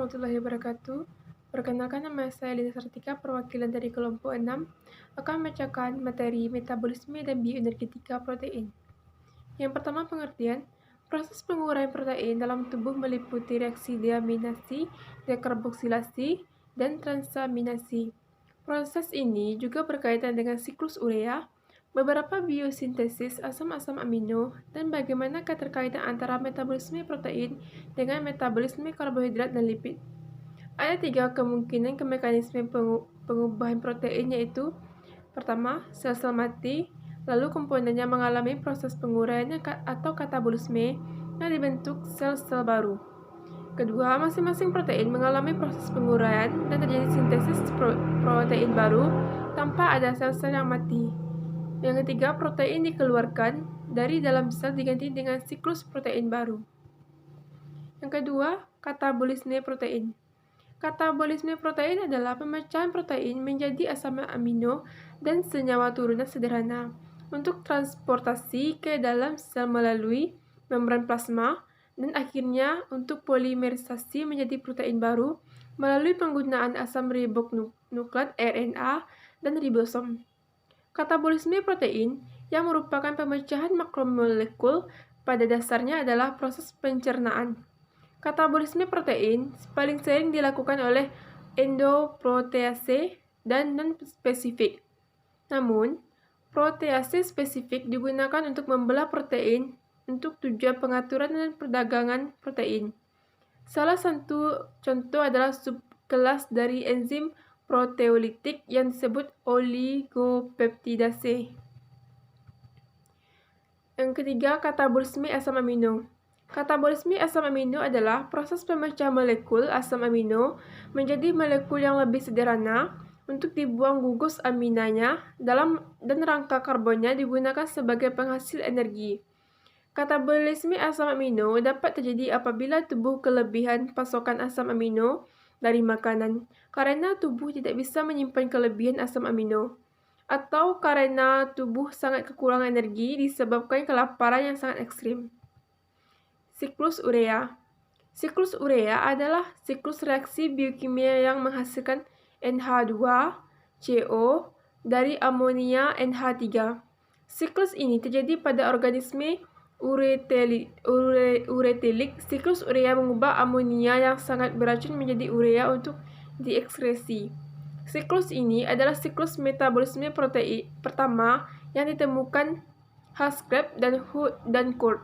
warahmatullahi wabarakatuh. Perkenalkan, nama saya Lina Sartika, perwakilan dari kelompok 6, akan membacakan materi metabolisme dan bioenergetika protein. Yang pertama, pengertian. Proses penguraian protein dalam tubuh meliputi reaksi deaminasi, dekarboksilasi, dan transaminasi. Proses ini juga berkaitan dengan siklus urea, beberapa biosintesis asam-asam amino, dan bagaimana keterkaitan antara metabolisme protein dengan metabolisme karbohidrat dan lipid. Ada 3 kemungkinan ke mekanisme pengubahan protein, yaitu pertama, sel-sel mati, lalu komponennya mengalami proses penguraian atau katabolisme yang dibentuk sel-sel baru. Kedua, masing-masing protein mengalami proses penguraian dan terjadi sintesis protein baru tanpa ada sel-sel yang mati. Yang ketiga, protein dikeluarkan dari dalam sel diganti dengan siklus protein baru. Yang kedua, katabolisme protein. Katabolisme protein adalah pemecahan protein menjadi asam amino dan senyawa turunan sederhana untuk transportasi ke dalam sel melalui membran plasma dan akhirnya untuk polimerisasi menjadi protein baru melalui penggunaan asam ribonukleat RNA dan ribosom. Katabolisme protein yang merupakan pemecahan makromolekul pada dasarnya adalah proses pencernaan. Katabolisme protein paling sering dilakukan oleh endoprotease dan non-spesifik. Namun, protease spesifik digunakan untuk membelah protein untuk tujuan pengaturan dan perdagangan protein. Salah satu contoh adalah subkelas dari enzim proteolitik yang disebut oligopeptidase. Yang ketiga, katabolisme asam amino. Katabolisme asam amino adalah proses pemecahan molekul asam amino menjadi molekul yang lebih sederhana untuk dibuang gugus aminanya dan rangka karbonnya digunakan sebagai penghasil energi. Katabolisme asam amino dapat terjadi apabila tubuh kelebihan pasokan asam amino dari makanan karena tubuh tidak bisa menyimpan kelebihan asam amino, atau karena tubuh sangat kekurangan energi disebabkan kelaparan yang sangat ekstrim. Siklus urea. Siklus urea adalah siklus reaksi biokimia yang menghasilkan NH2CO dari amonia NH3. Siklus ini terjadi pada organisme uretelik. Siklus urea mengubah amonia yang sangat beracun menjadi urea untuk diekskresi. Siklus ini adalah siklus metabolisme protein pertama yang ditemukan Haskell dan Kurt.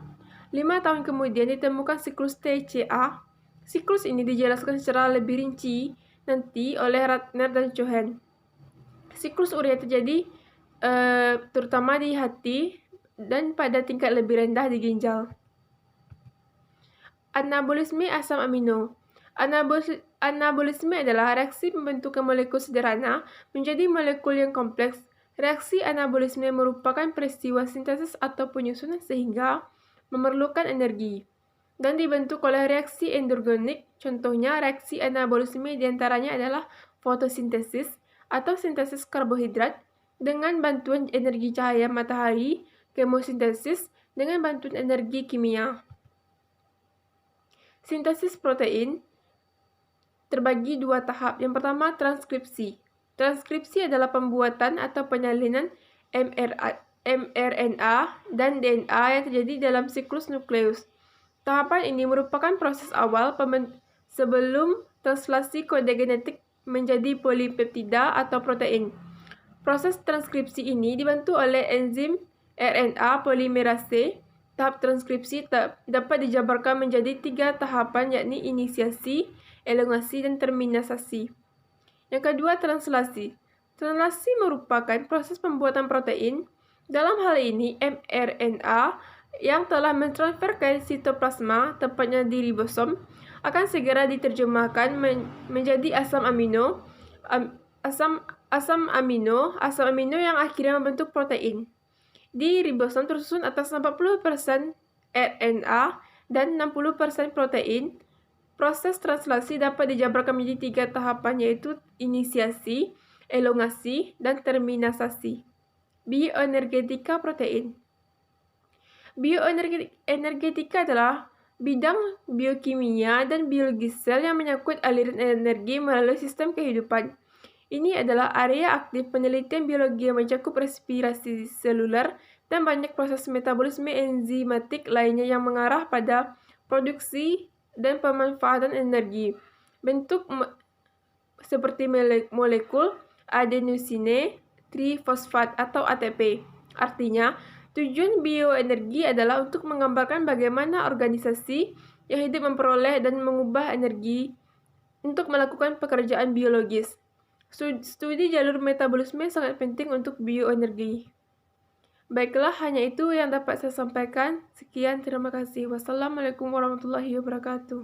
5 tahun kemudian ditemukan siklus TCA. Siklus ini dijelaskan secara lebih rinci nanti oleh Ratner dan Cohen. Siklus urea terjadi terutama di hati dan pada tingkat lebih rendah di ginjal. Anabolisme asam amino. Anabolisme adalah reaksi pembentukan molekul sederhana menjadi molekul yang kompleks. Reaksi anabolisme merupakan peristiwa sintesis atau penyusunan sehingga memerlukan energi dan dibentuk oleh reaksi endogenik. Contohnya, reaksi anabolisme diantaranya adalah fotosintesis atau sintesis karbohidrat dengan bantuan energi cahaya matahari, kemosintesis dengan bantuan energi kimia. Sintesis protein terbagi 2 tahap. Yang pertama, transkripsi. Transkripsi adalah pembuatan atau penyalinan mRNA dan DNA yang terjadi dalam siklus nukleus. Tahapan ini merupakan proses awal sebelum translasi kode genetik menjadi polipeptida atau protein. Proses transkripsi ini dibantu oleh enzim RNA polimerase. Tahap transkripsi dapat dijabarkan menjadi 3 tahapan, yakni inisiasi, elongasi, dan terminasasi. Yang kedua, translasi. Translasi merupakan proses pembuatan protein. Dalam hal ini, mRNA yang telah mentransfer ke sitoplasma, tepatnya di ribosom, akan segera diterjemahkan menjadi asam amino. Asam amino yang akhirnya membentuk protein. Di ribosom tersusun atas 40% RNA dan 60% protein. Proses translasi dapat dijabarkan menjadi 3 tahapan, yaitu inisiasi, elongasi, dan terminasasi. Bioenergetika protein. Bioenergetika adalah bidang biokimia dan biologi sel yang menyangkut aliran energi melalui sistem kehidupan. Ini adalah area aktif penelitian biologi yang mencakup respirasi seluler dan banyak proses metabolisme enzimatik lainnya yang mengarah pada produksi dan pemanfaatan energi. Bentuk seperti molekul adenosine trifosfat atau ATP. Artinya, tujuan bioenergi adalah untuk menggambarkan bagaimana organisasi yang hidup memperoleh dan mengubah energi untuk melakukan pekerjaan biologis. Studi jalur metabolisme sangat penting untuk bioenergi. Baiklah, hanya itu yang dapat saya sampaikan. Sekian, terima kasih. Wassalamualaikum warahmatullahi wabarakatuh.